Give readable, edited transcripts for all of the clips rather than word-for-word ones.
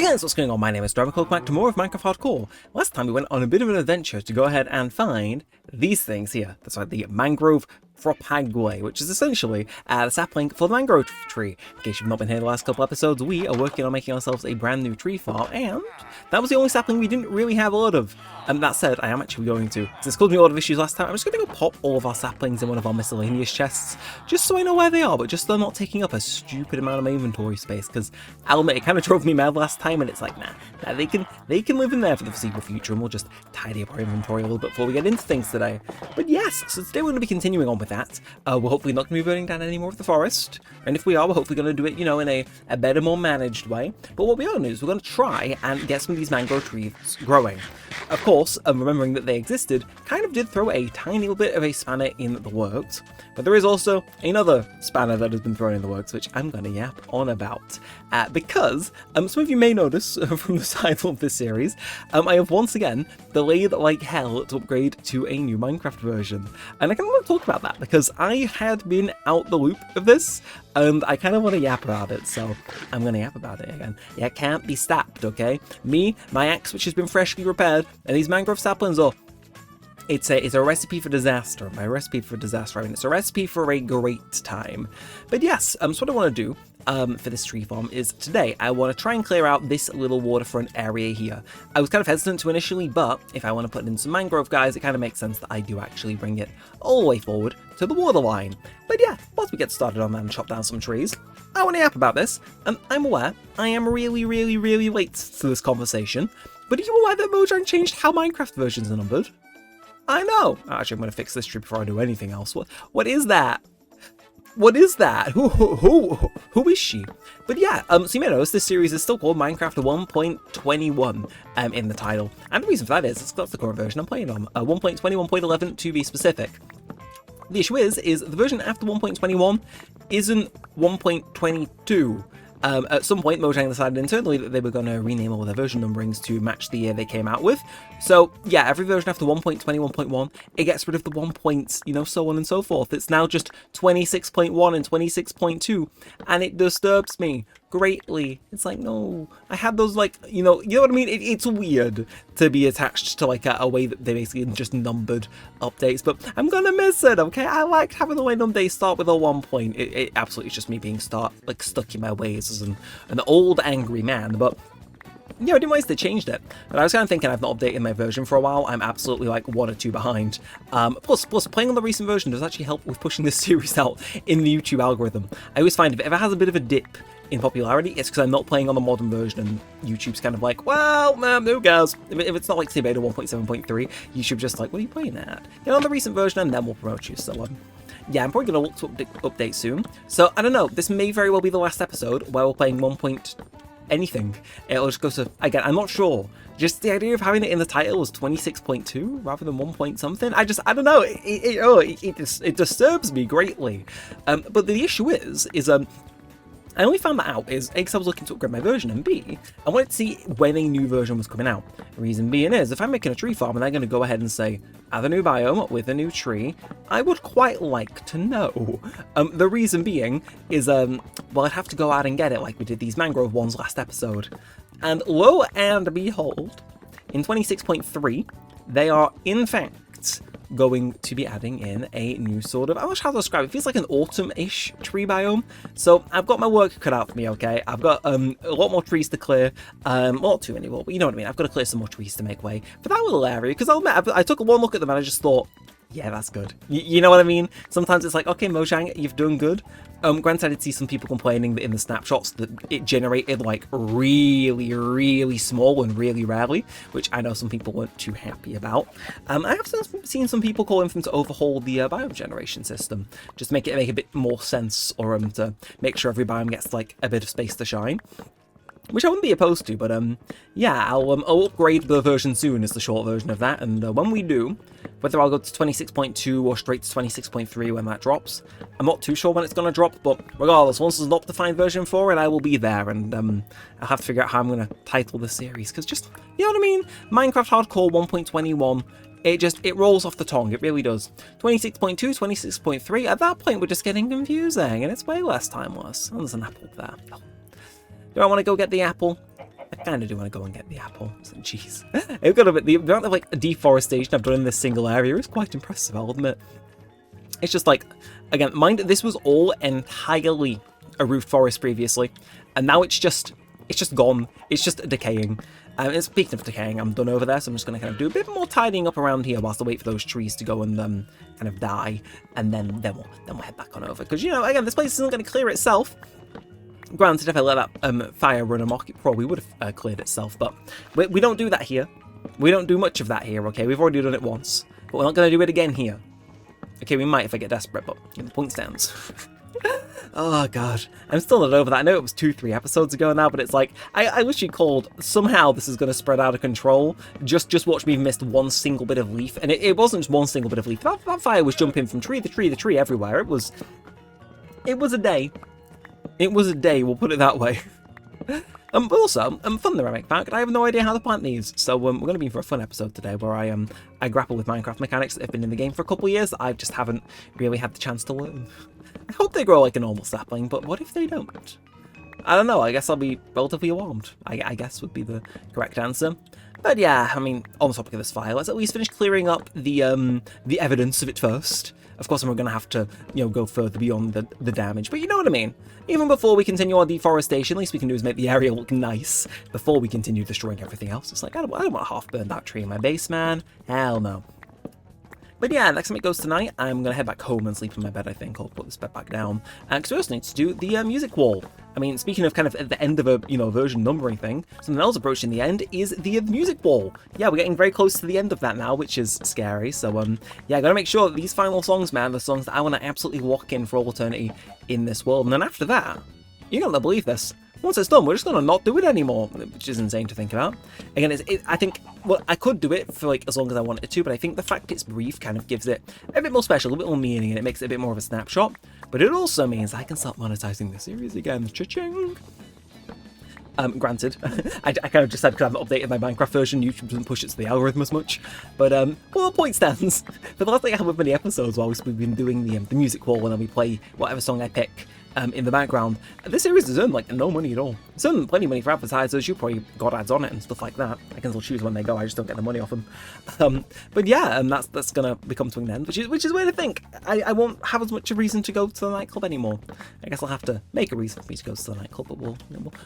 Yes, what's going on? My name is Neremik. Welcome back to more of Minecraft Hardcore. Last time we went on a bit of an adventure to go ahead and find these things here. That's right, the Mangrove Propagway, which is essentially the sapling for the mangrove tree. In case you've not been here the last couple episodes, we are working on making ourselves a brand new tree farm, and that was the only sapling we didn't really have a lot of. And that said, I am actually going to, since it's caused me a lot of issues last time, I'm just going to go pop all of our saplings in one of our miscellaneous chests, just so I know where they are, but just so they're not taking up a stupid amount of my inventory space, because I'll admit, it kind of drove me mad last time, and it's like, nah, they can live in there for the foreseeable future, and we'll just tidy up our inventory a little bit before we get into things today. But yes, so today we're going to be continuing on with that. We're hopefully not going to be burning down any more of the forest, and if we are, we're hopefully going to do it, you know, in a better, more managed way. But what we are going to do is we're going to try and get some of these mangrove trees growing. Of course, remembering that they existed, kind of did throw a tiny little bit of a spanner in the works, but there is also another spanner that has been thrown in the works, which I'm going to yap on about, because some of you may notice from the title of this series, I have once again delayed like hell to upgrade to a new Minecraft version, and I kind of want to talk about that because I had been out the loop of this, and I kind of want to yap about it, so I'm going to yap about it again. Yeah, it can't be stopped, okay? Me, my axe, which has been freshly repaired, and these mangrove saplings, oh, it's a recipe for disaster. By recipe for disaster, I mean it's a recipe for a great time. But yes, so what I want to do for this tree farm is today I want to try and clear out this little waterfront area here. I was kind of hesitant to initially, but if I want to put in some mangrove guys, it kind of makes sense that I do actually bring it all the way forward to the waterline. But yeah, once we get started on that and chop down some trees, I want to yap about this, and I'm aware I am really late to this conversation, but are you aware that Mojang changed how Minecraft versions are numbered? I know! Actually, I'm going to fix this tree before I do anything else. What is that? What is that? Who is she? But yeah, so you may notice this series is still called Minecraft 1.21 in the title. And the reason for that is, that's the current version I'm playing on. 1.21.11 to be specific. The issue is the version after 1.21 isn't 1.22. At some point, Mojang decided internally that they were going to rename all their version numberings to match the year they came out with. So yeah, every version after 1.21.1, it gets rid of the 1 points, you know, so on and so forth. It's now just 26.1 and 26.2, and it disturbs me greatly. It's like, no, I had those, like, you know what I mean? It's weird to be attached to like a way that they basically just numbered updates, but I'm gonna miss it, okay? I liked having the way updates start with a 1 point. It absolutely is just me being stuck in my ways as an old angry man, but yeah, I didn't realize they changed it. But I was kind of thinking I've not updated my version for a while. I'm absolutely like 1 or 2 behind. Plus playing on the recent version does actually help with pushing this series out in the YouTube algorithm. I always find if it ever has a bit of a dip in popularity, it's because I'm not playing on the modern version, and YouTube's kind of like, well, man, who cares? If it's not like say beta 1.7.3, YouTube just like, what are you playing at? Get on the recent version and then we'll promote you. So yeah, I'm probably going to look to update soon. So I don't know, this may very well be the last episode where we're playing 1 point anything. It'll just go to, again, I'm not sure. Just the idea of having it in the title was 26.2 rather than 1 point something. I don't know. It disturbs me greatly. But the issue is I only found that out is A, because I was looking to upgrade my version, and B, I wanted to see when a new version was coming out. The reason being is, if I'm making a tree farm and they're going to go ahead and say, add a new biome with a new tree, I would quite like to know. The reason being is, well, I'd have to go out and get it like we did these mangrove ones last episode. And lo and behold, in 26.3, they are, in fact, going to be adding in a new sort of, I'm not sure how to describe it, feels like an autumn-ish tree biome. So I've got my work cut out for me, okay? I've got a lot more trees to clear, not too many more, but you know what I mean, I've got to clear some more trees to make way for that little area, because I'll admit, I took one look at them and I just thought, yeah, that's good. You know what I mean? Sometimes it's like, okay, Mojang, you've done good. Granted, I did see some people complaining that in the snapshots that it generated like really small and really rarely, which I know some people weren't too happy about. I have seen some people calling for them to overhaul the biome generation system, just make a bit more sense, or to make sure every biome gets like a bit of space to shine. Which I wouldn't be opposed to, but yeah, I'll upgrade the version soon is the short version of that, and when we do, whether I'll go to 26.2 or straight to 26.3 when that drops, I'm not too sure when it's going to drop, but regardless, once there's an optified version for it, I will be there, and I'll have to figure out how I'm going to title the series, because just, you know what I mean? Minecraft Hardcore 1.21, it rolls off the tongue, it really does. 26.2, 26.3, at that point we're just getting confusing, and it's way less timeless. Oh, there's an apple there. Do I want to go get the apple? I kind of do want to go and get the apple. Jeez. I've got a bit, the amount of like deforestation I've done in this single area is quite impressive, I'll admit. It's just like, again, mind this was all entirely a roofed forest previously, and now it's just gone. It's just decaying. And speaking of decaying, I'm done over there, so I'm just going to kind of do a bit more tidying up around here whilst I wait for those trees to go and kind of die, and then we'll head back on over. Because, you know, again, this place isn't going to clear itself. Granted, if I let that fire run amok, it probably would have cleared itself, but we don't do that here. We don't do much of that here, okay? We've already done it once, but we're not going to do it again here. Okay, we might if I get desperate, but you know, the point stands. Oh god, I'm still not over that. I know it was 2-3 episodes ago now, but it's like, I wish you called, somehow this is going to spread out of control. Just watch me missed one single bit of leaf, and it wasn't just one single bit of leaf. That fire was jumping from tree to tree everywhere. It was a day. It was a day, we'll put it that way. But also, fun Neremik fact, I have no idea how to plant these, so we're going to be in for a fun episode today where I grapple with Minecraft mechanics that have been in the game for a couple of years that I just haven't really had the chance to learn. I hope they grow like a normal sapling, but what if they don't? I don't know, I guess I'll be relatively alarmed, I guess would be the correct answer. But yeah, I mean, on the topic of this fire, let's at least finish clearing up the evidence of it first. Of course, we're going to have to, you know, go further beyond the damage, but you know what I mean. Even before we continue our deforestation, at least we can do is make the area look nice before we continue destroying everything else. It's like, I don't want to half-burn that tree in my base, man. Hell no. But yeah, next time it goes tonight, I'm going to head back home and sleep in my bed, I think. I'll put this bed back down. Because we also need to do the music wall. I mean, speaking of kind of at the end of a, you know, version numbering thing, something else approaching the end is the music wall. Yeah, we're getting very close to the end of that now, which is scary. So, yeah, I got to make sure that these final songs, man, the songs that I want to absolutely lock in for all eternity in this world. And then after that, you're going to believe this. Once it's done, we're just going to not do it anymore, which is insane to think about. Again, I think, well, I could do it for like as long as I wanted to, but I think the fact it's brief kind of gives it a bit more special, a bit more meaning, and it makes it a bit more of a snapshot. But it also means I can start monetizing the series again. Cha-ching! Granted, I kind of just said because I haven't updated my Minecraft version, YouTube doesn't push it to the algorithm as much. But, well, the point stands. For the last like how many episodes while we've been doing the music wall, and then we play whatever song I pick in the background, this series has earned like no money at all. It's earned plenty of money for advertisers. You probably got ads on it and stuff like that. I can still choose when they go. I just don't get the money off them. But yeah, that's gonna become to an end, which is weird to think. I won't have as much a reason to go to the nightclub anymore. I guess I'll have to make a reason for me to go to the nightclub, but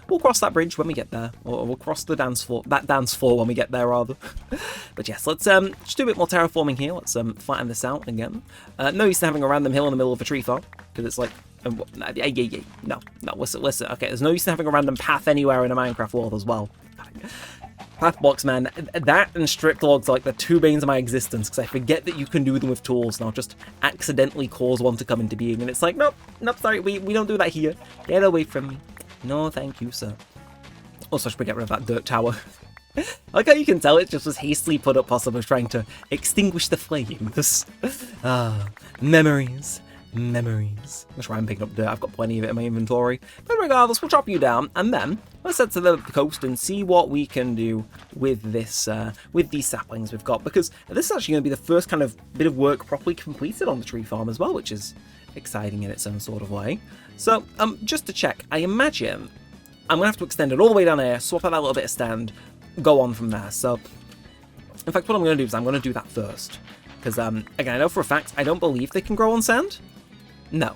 we'll cross that bridge when we get there, or we'll cross the dance floor when we get there rather. But yes, let's just do a bit more terraforming here. Let's flatten this out again. No use in having a random hill in the middle of a tree farm, because it's like. No, listen. Okay, there's no use in having a random path anywhere in a Minecraft world as well. Path blocks, man. That and stripped logs are like the two banes of my existence, because I forget that you can do them with tools, and I'll just accidentally cause one to come into being, and it's like, nope, sorry, we don't do that here. Get away from me. No, thank you, sir. Also, I should get rid of that dirt tower. Like how you can tell it just was hastily put up possibly trying to extinguish the flames. Memories. That's why I'm picking up dirt. I've got plenty of it in my inventory. But regardless, we'll drop you down, and then let's head to the coast and see what we can do with this, with these saplings we've got. Because this is actually going to be the first kind of bit of work properly completed on the tree farm as well, which is exciting in its own sort of way. So, just to check, I imagine I'm going to have to extend it all the way down here, swap out that little bit of stand, go on from there. So, in fact, what I'm going to do is I'm going to do that first. Because, again, I know for a fact, I don't believe they can grow on sand. No.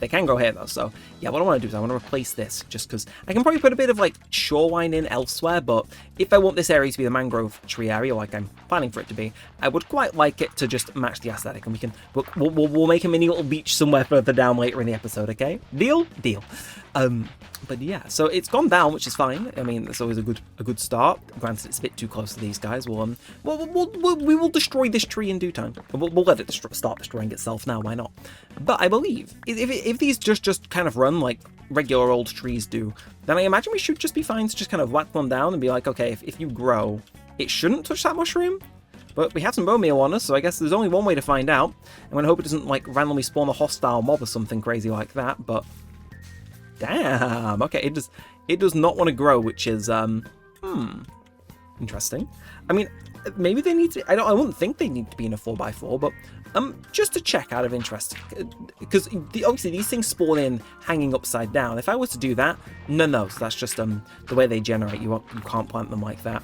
They can grow here, though, so, yeah, what I want to do is I want to replace this, just because I can probably put a bit of, like, shoreline in elsewhere, but if I want this area to be the mangrove tree area, like I'm planning for it to be, I would quite like it to just match the aesthetic, and we'll make a mini little beach somewhere further down later in the episode, okay? Deal? Deal. But yeah, so it's gone down, which is fine. I mean, it's always a good start. Granted, it's a bit too close to these guys. We will destroy this tree in due time. We'll let it start destroying itself now. Why not? But I believe if these just kind of run like regular old trees do, then I imagine we should just be fine to just kind of whack them down and be like, okay, if you grow, it shouldn't touch that mushroom. But we have some bone meal on us, so I guess there's only one way to find out. I'm gonna hope it doesn't like randomly spawn a hostile mob or something crazy like that. But damn, okay, it does not want to grow, which is interesting. I mean, maybe they need to. I wouldn't think they need to be in a 4x4, but Just to check out of interest, because obviously these things spawn in hanging upside down. If I were to do that, no, so that's just the way they generate. You can't plant them like that.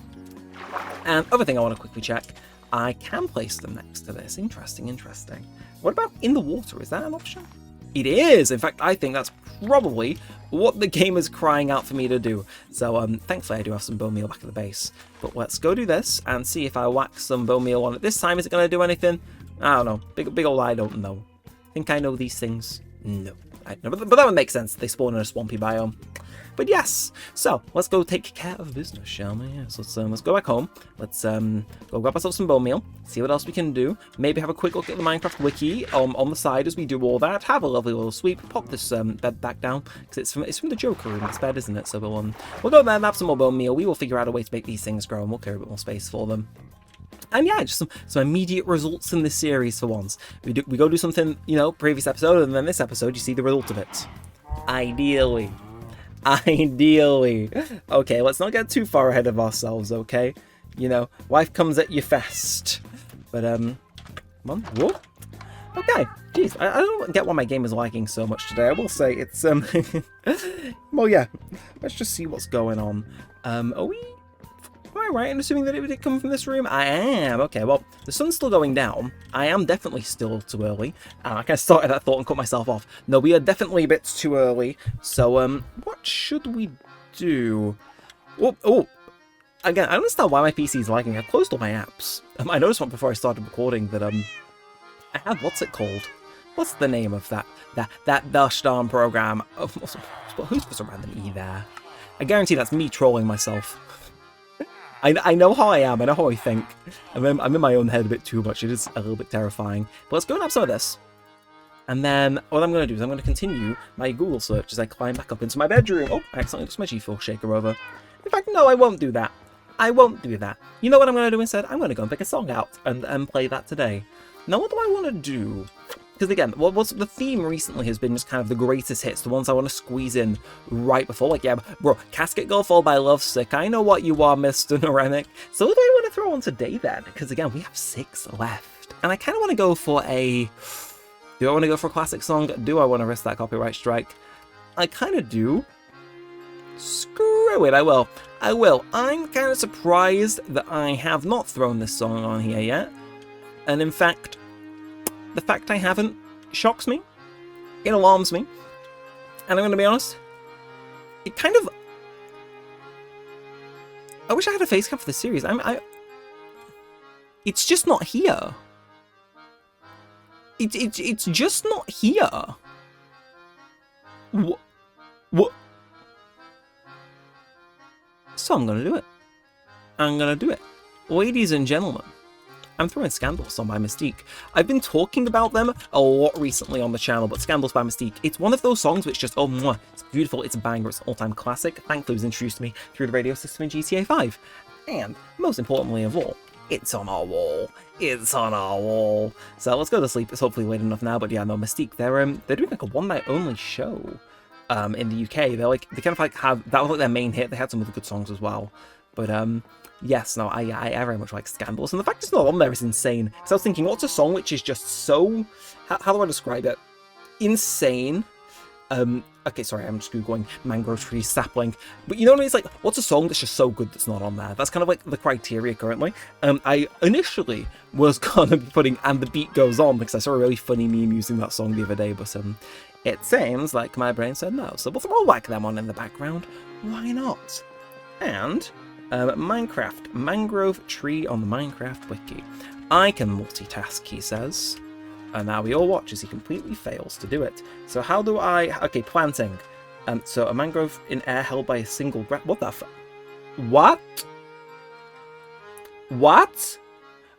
And other thing I want to quickly check, I can place them next to this. Interesting. What about in the water? Is that an option? It is! In fact, I think that's probably what the game is crying out for me to do. So, thankfully I do have some bone meal back at the base. But let's go do this and see if I whack some bone meal on it. This time, is it going to do anything? I don't know. Big old I don't know. Think I know these things? No. I don't know. But that would make sense. They spawn in a swampy biome. But yes, so let's go take care of business, shall we? Yes, let's go back home. Let's go grab ourselves some bone meal, see what else we can do. Maybe have a quick look at the Minecraft wiki on the side as we do all that. Have a lovely little sweep. Pop this bed back down because it's from the Joker room. This bed, isn't it? So we'll go there and have some more bone meal. We will figure out a way to make these things grow, and we'll clear a bit more space for them. And yeah, just some immediate results in this series for once. We go do something, previous episode, and then this episode you see the result of it. Ideally. Okay, let's not get too far ahead of ourselves, okay? Life comes at you fast. But, come on, whoa. Okay, jeez, I don't get why my game is lagging so much today. I will say it's, well, yeah, let's just see what's going on. Am I right in assuming that it did come from this room? I am. Okay, well, the sun's still going down. I am definitely still too early. I kind of started that thought and cut myself off. No, we are definitely a bit too early. So, what should we do? Oh, again, I don't understand why my PC is lagging. I've closed all my apps. I noticed one before I started recording that, I had, what's it called? What's the name of that gosh darn program? Who's supposed to random E there? I guarantee that's me trolling myself. I know how I am, I know how I think. I'm in my own head a bit too much, it is a little bit terrifying. But let's go and have some of this. And then what I'm going to do is I'm going to continue my Google search as I climb back up into my bedroom. Oh, I accidentally took my G4 shaker over. In fact, no, I won't do that. I won't do that. You know what I'm going to do instead? I'm going to go and pick a song out and play that today. Now, what do I want to do? Because again, what's the theme recently has been just kind of the greatest hits, the ones I want to squeeze in right before. Like, yeah, bro, Casket Girl followed by Lovesick. I know what you are, Mr. Neremik. So what do I want to throw on today then? Because again, we have 6 left. And I kind of want to go for a... Do I want to go for a classic song? Do I want to risk that copyright strike? I kind of do. Screw it, I will. I'm kind of surprised that I have not thrown this song on here yet. And in fact... the fact I haven't shocks me. It alarms me. And I'm going to be honest, it kind of... I wish I had a face cam for this series. It's just not here. It's just not here. What? So I'm going to do it. Ladies and gentlemen, I'm throwing Scandals on by Mystique. I've been talking about them a lot recently on the channel, but Scandals by Mystique, it's one of those songs which just, oh, mwah, it's beautiful, it's a banger, it's an all-time classic. Thankfully, it was introduced to me through the radio system in GTA 5. And, most importantly of all, it's on our wall. It's on our wall. So let's go to sleep. It's hopefully late enough now, but yeah, no, Mystique, they're doing like a one-night-only show in the UK. They kind of like have, that was like their main hit. They had some other good songs as well. But, yes, no, I very much like Scandals, and the fact it's not on there is insane. Because I was thinking, what's a song which is just so... How do I describe it? Insane. Okay, sorry, I'm just googling Mangrove Tree Sapling. But you know what I mean? It's like, what's a song that's just so good that's not on there? That's kind of like the criteria currently. I initially was gonna be putting And the Beat Goes On, because I saw a really funny meme using that song the other day, but it seems like my brain said no. So we'll throw whack them on in the background. Why not? And... Minecraft, Mangrove Tree on the Minecraft wiki. I can multitask, he says. And now we all watch as he completely fails to do it. So how do I... Okay, planting. So a mangrove in air held by a single... What the f... What? What?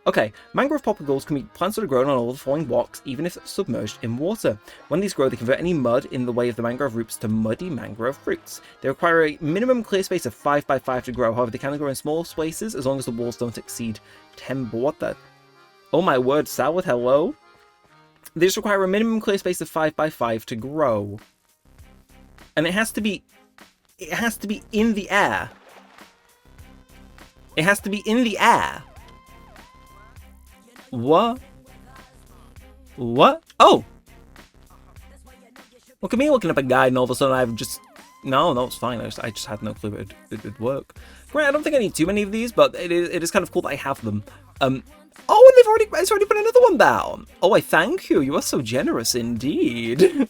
Okay, mangrove populars can be plants that are grown on all the following blocks, even if submerged in water. When these grow, they convert any mud in the way of the mangrove roots to muddy mangrove roots. They require a minimum clear space of 5 by 5 to grow. However, they can grow in small spaces as long as the walls don't exceed 10. What the? Oh my word, salad, hello? They just require a minimum clear space of 5 by 5 to grow. And it has to be in the air. It has to be in the air. What? What? Oh! Look at me looking up a guide and all of a sudden I've just... No, it's fine. I just had no clue it'd work. Great, I don't think I need too many of these, but it is kind of cool that I have them. Oh, and it's already put another one down. Oh, I thank you. You are so generous indeed.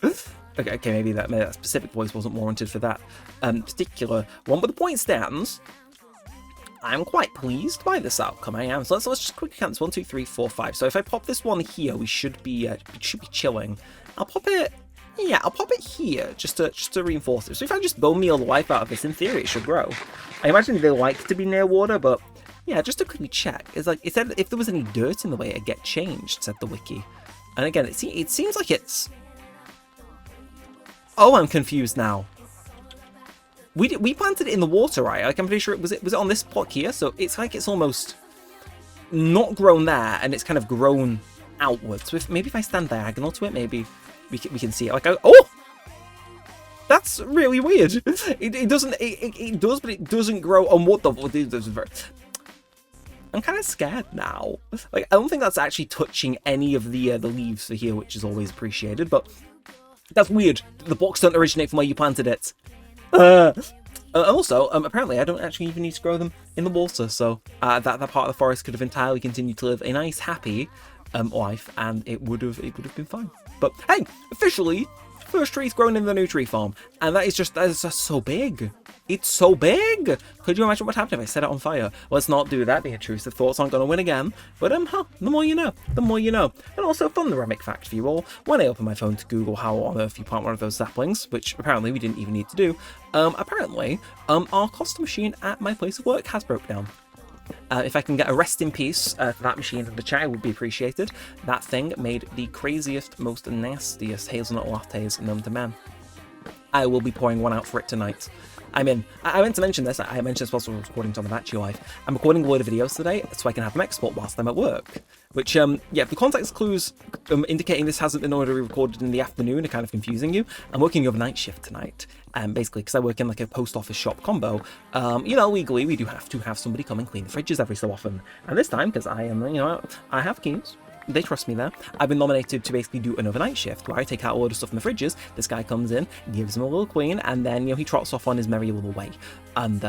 okay, maybe that specific voice wasn't warranted for that particular one, but the point stands. I'm quite pleased by this outcome. I am. So let's just quickly count this. 1, 2, 3, 4, 5. So if I pop this one here, we should be chilling. I'll pop it. Yeah, I'll pop it here just to reinforce it. So if I just bone meal the life out of this, in theory, it should grow. I imagine they like to be near water, but yeah, just to quickly check. It's like it said if there was any dirt in the way, it'd get changed, said the wiki. And again, it seems like it's... Oh, I'm confused now. We planted it in the water, right? Like I'm pretty sure was it on this plot here? So it's like it's almost not grown there, and it's kind of grown outwards. So maybe if I stand diagonal to it, maybe we can see it. Like oh, that's really weird. It does, but it doesn't grow on what the. I'm kind of scared now. Like I don't think that's actually touching any of the leaves for here, which is always appreciated. But that's weird. The blocks don't originate from where you planted it. Also, apparently I don't actually even need to grow them in the water, so that part of the forest could have entirely continued to live a nice, happy life, and it would have been fine. But hey, officially, first tree's grown in the new tree farm, and that is just so big. It's so big. Could you imagine what happened if I set it on fire? Let's not do that. The intrusive thoughts aren't going to win again. But the more you know, the more you know. And also, fun Neremik fact for you all. When I opened my phone to Google how on earth you plant one of those saplings, which apparently we didn't even need to do, our cost machine at my place of work has broke down. If I can get a rest in peace for that machine in the chat, it would be appreciated. That thing made the craziest, most nastiest hazelnut lattes known to man. I will be pouring one out for it tonight. I meant to mention this. I mentioned this whilst I was recording on the Battery Life. I'm recording a load of videos today so I can have them export whilst I'm at work. Which, yeah, the context clues indicating this hasn't been already recorded in the afternoon are kind of confusing you. I'm working overnight shift tonight. Basically, because I work in like a post office shop combo, you know, legally we do have to have somebody come and clean the fridges every so often. And this time, because I am, you know, I have keys. They trust me there. I've been nominated to basically do an overnight shift where I take out a load of stuff from the fridges. This guy comes in, gives them a little clean, and then, you know, he trots off on his merry little way. And,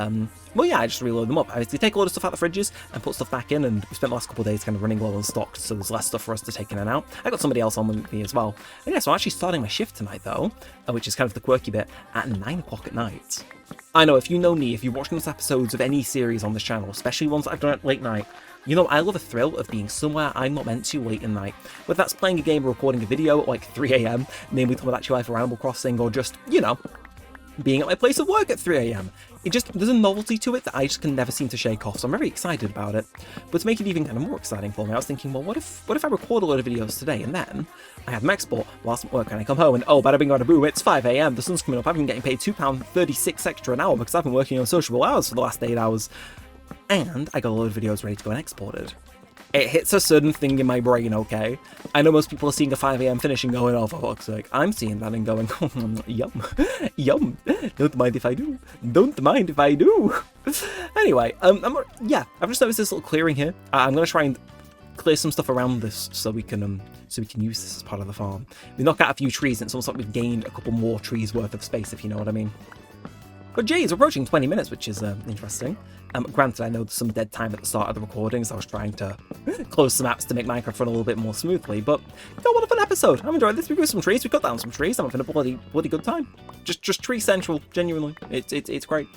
well, yeah, I just reload them up. I basically take a load of stuff out of the fridges and put stuff back in, and we spent the last couple of days kind of running low on stock, so there's less stuff for us to take in and out. I got somebody else on with me as well. And yeah, so I'm actually starting my shift tonight, though, which is kind of the quirky bit, at 9 o'clock at night. I know, if you know me, if you've watched those episodes of any series on this channel, especially ones that I've done at late night, you know, I love the thrill of being somewhere I'm not meant to late at night. Whether that's playing a game or recording a video at like 3 AM, namely Tomodachi Life or Animal Crossing, or just, you know, being at my place of work at 3 AM. There's a novelty to it that I just can never seem to shake off, so I'm very excited about it. But to make it even kind of more exciting for me, I was thinking, well, what if I record a load of videos today, and then I have them export whilst I'm at work, and I come home, and oh, bada bing, bada boom, it's 5 AM, the sun's coming up, I've been getting paid £2.36 extra an hour because I've been working on sociable hours for the last 8 hours. And I got a load of videos ready to go and exported. It hits a certain thing in my brain, okay? I know most people are seeing a 5 AM finish and going, oh, for fuck's sake. I'm seeing that and going, yum, yum. Don't mind if I do. Don't mind if I do. Anyway, I've just noticed this little clearing here. I'm going to try and clear some stuff around this so we can use this as part of the farm. We knock out a few trees and it's almost like we've gained a couple more trees worth of space, if you know what I mean. But geez, we're approaching 20 minutes, which is interesting. Granted, I know there's some dead time at the start of the recordings. I was trying to close some apps to make Minecraft run a little bit more smoothly, but what a fun episode. I'm enjoying this. We grew some trees, we cut down some trees. I'm having a bloody good time. Just tree central, genuinely. It's great.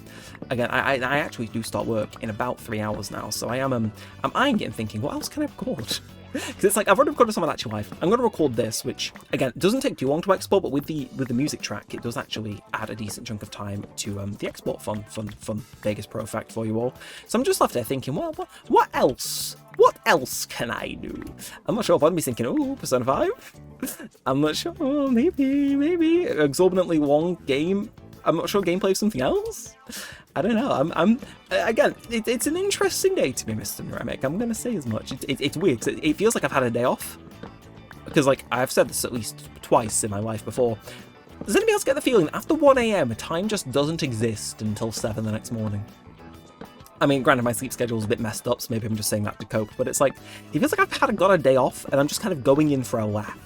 Again, I actually do start work in about 3 hours now, so I'm eyeing it and thinking, what else can I record? Because it's like, I've already recorded some of Tomodachi Life. I'm going to record this, which, again, doesn't take too long to export, but with the music track, it does actually add a decent chunk of time to the export fun Vegas Pro fact for you all. So I'm just left there thinking, well, what else? What else can I do? I'm not sure if I'd be thinking, oh, Persona 5? I'm not sure, maybe. Exorbitantly long game. I'm not sure gameplay of something else? I don't know. Again, it's an interesting day to be Mr. Neremik. I'm going to say as much. It's weird, because it feels like I've had a day off. Because, like, I've said this at least twice in my life before. Does anybody else get the feeling that after 1 AM, time just doesn't exist until 7 the next morning? I mean, granted, my sleep schedule's a bit messed up, so maybe I'm just saying that to cope, but it's like, it feels like I've got a day off, and I'm just kind of going in for a laugh.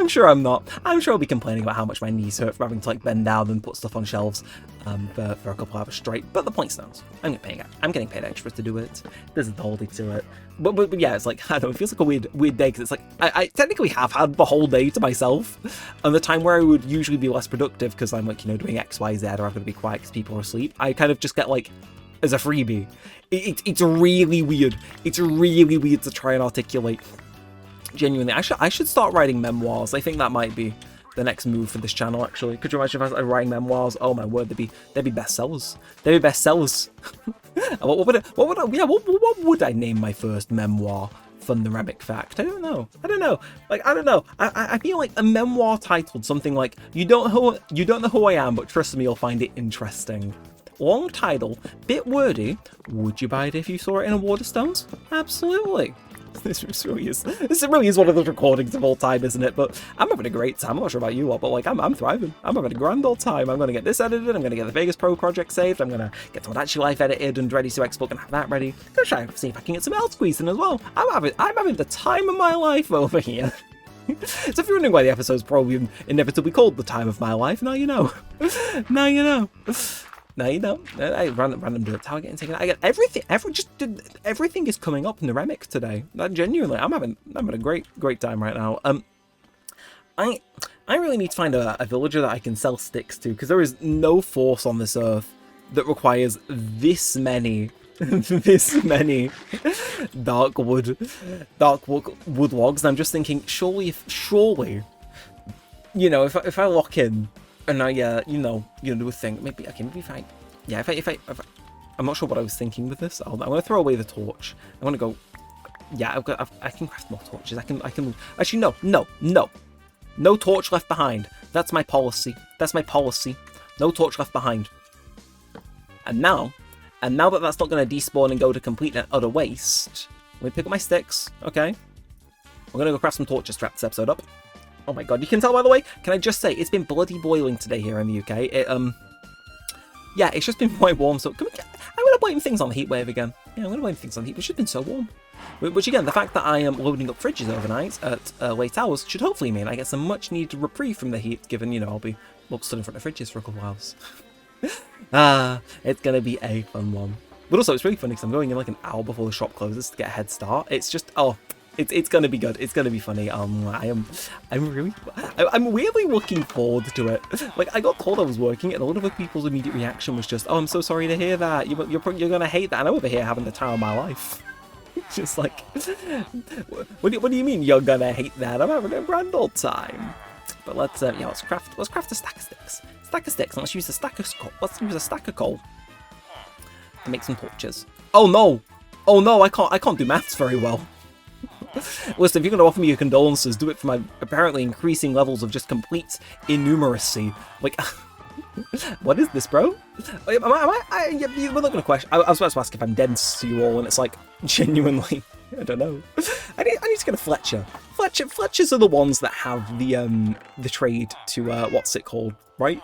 I'm sure I'm not. I'm sure I'll be complaining about how much my knees hurt from having to like bend down and put stuff on shelves for a couple hours straight. But the point stands. I'm getting paid extra to do it. There's a whole day to it. But yeah, it's like, I don't know, it feels like a weird day, because it's like, I technically have had the whole day to myself, and the time where I would usually be less productive because I'm like, you know, doing X, Y, Z, or I'm going to be quiet because people are asleep, I kind of just get like, as a freebie. It's really weird. It's really weird to try and articulate. Genuinely, I should start writing memoirs. I think that might be the next move for this channel, actually. Could you imagine if I started writing memoirs? Oh my word, they'd be bestsellers. They'd be bestsellers. What would I name my first memoir? Fun Neremik fact. I don't know. Like, I don't know. I feel like a memoir titled something like you don't know who I am, but trust me, you'll find it interesting. Long title, bit wordy. Would you buy it if you saw it in a Waterstones? Absolutely. This really is one of those recordings of all time, isn't it? But I'm having a great time. I'm not sure about you all, but like I'm thriving. I'm having a grand old time. I'm gonna get this edited. I'm gonna get the Vegas Pro project saved. I'm gonna get Tomodachi Life edited and ready to export and have that ready. I'm gonna try and see if I can get some L squeeze in as well. I'm having the time of my life over here. So if you're wondering why the episode's probably inevitably called The Time of My Life, now you know. Now you know. No, you don't. I random do it. How I get taken. I get everything. Everything is coming up Neremik today. Genuinely, I'm having a great time right now. I really need to find a villager that I can sell sticks to, because there is no force on this earth that requires this many dark wood logs. And I'm just thinking, surely, you know, if I lock in. And I, you know, do a thing. Maybe if I, I'm not sure what I was thinking with this. I'm gonna throw away the torch. I want to go. Yeah, I can craft more torches. I can. Actually, no torch left behind. That's my policy. No torch left behind. And now that that's not gonna despawn and go to complete and utter waste, let me pick up my sticks. Okay, we're gonna go craft some torches to wrap this episode up. Oh my god, you can tell by the way, can I just say, it's been bloody boiling today here in the UK. Yeah, it's just been quite warm, so I'm going to blame things on the heat wave again. Yeah, I'm going to blame things on the heat, it's just been so warm. Which again, the fact that I am loading up fridges overnight at late hours should hopefully mean I get some much needed reprieve from the heat, given, you know, I'll be stood in front of fridges for a couple of hours. It's going to be a fun one. But also, it's really funny because I'm going in like an hour before the shop closes to get a head start. It's just, It's gonna be good. It's gonna be funny. I'm really looking forward to it. Like, I got told I was working, and a lot of other people's immediate reaction was just, "Oh, I'm so sorry to hear that. You're gonna hate that." And I'm over here having the time of my life. Just like, what do you mean you're gonna hate that? I'm having a grand old time. But let's craft a stack of sticks. And let's use a stack of coal. To make some torches. Oh no! I can't do maths very well. Listen, if you're going to offer me your condolences, do it for my apparently increasing levels of just complete innumeracy. Like, what is this, bro? We're not going to question. I was about to ask if I'm dense to you all, and it's like, genuinely, I don't know. I need to get a Fletcher. Fletchers are the ones that have the trade to, what's it called, right?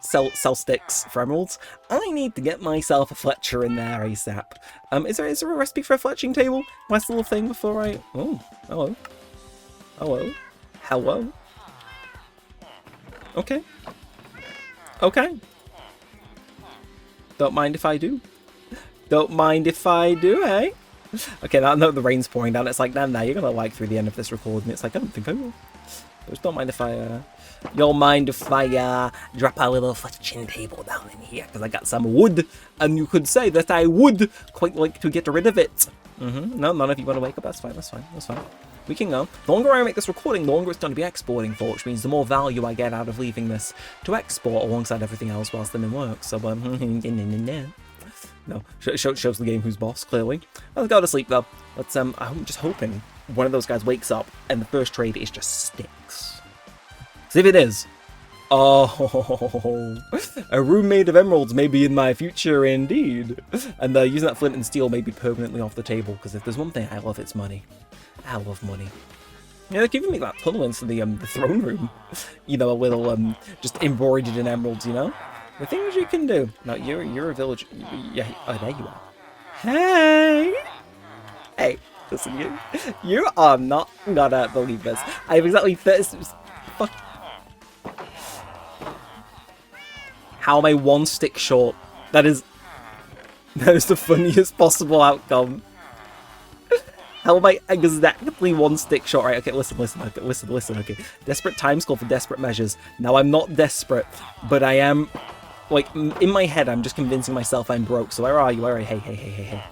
Sell sticks for emeralds. I need to get myself a Fletcher in there ASAP. Is there a recipe for a fletching table? Nice little thing before I... Oh, hello. Okay. Don't mind if I do. Eh? Okay, now the rain's pouring down. It's like, now you're gonna like through the end of this recording. It's like, I don't think I will. But just don't mind if I, you'll mind if I drop a little fletching table down in here, because I got some wood, and you could say that I would quite like to get rid of it. No, none of you want to wake up. That's fine. We can go. The longer I make this recording, the longer it's going to be exporting for, which means the more value I get out of leaving this to export alongside everything else whilst I'm in work. So, no, shows the game who's boss, clearly. Let's go to sleep, though. I'm just hoping one of those guys wakes up and the first trade is just sticks. So if it is, oh, a room made of emeralds may be in my future indeed. And using that flint and steel may be permanently off the table, because if there's one thing I love, it's money. I love money. Yeah, they're giving me that tunnel into the throne room. You know, a little just embroidered in emeralds, you know? The things you can do. No, you're a village. Yeah, oh, there you are. Hey! Listen, you are not gonna believe this. I have exactly 30... Fuck. How am I one stick short? That is the funniest possible outcome. How am I exactly one stick short? Right, okay, listen, okay. Desperate times call for desperate measures. Now, I'm not desperate, but I am... Like, in my head, I'm just convincing myself I'm broke. So where are you? Where are you? Hey.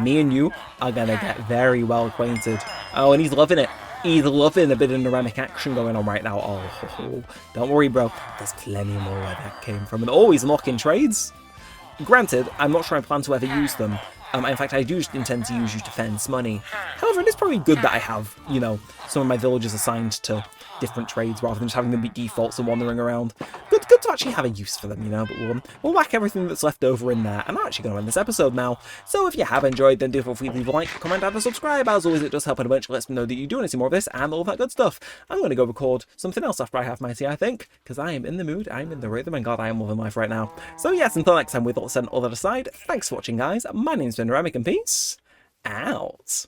Me and you are gonna get very well acquainted. Oh, and he's loving it. He's loving a bit of Neremik action going on right now. Oh, don't worry, bro. There's plenty more where that came from. And oh, he's unlocking trades. Granted, I'm not sure I plan to ever use them. In fact, I do intend to use you to fence money. However, it is probably good that I have, you know, some of my villagers assigned to different trades rather than just having them be defaults and wandering around. Good to actually have a use for them, you know, but we'll whack everything that's left over in there. And I'm actually going to end this episode now. So if you have enjoyed, then do feel free to leave a like, comment, and subscribe. As always, it does help, and eventually lets me know that you do want to see more of this and all that good stuff. I'm going to go record something else after I have my tea, I think, because I am in the mood, I'm in the rhythm, and God, I am loving life right now. So yes, until next time, with all said and all that aside, thanks for watching, guys. My name's been Neremik, and peace out.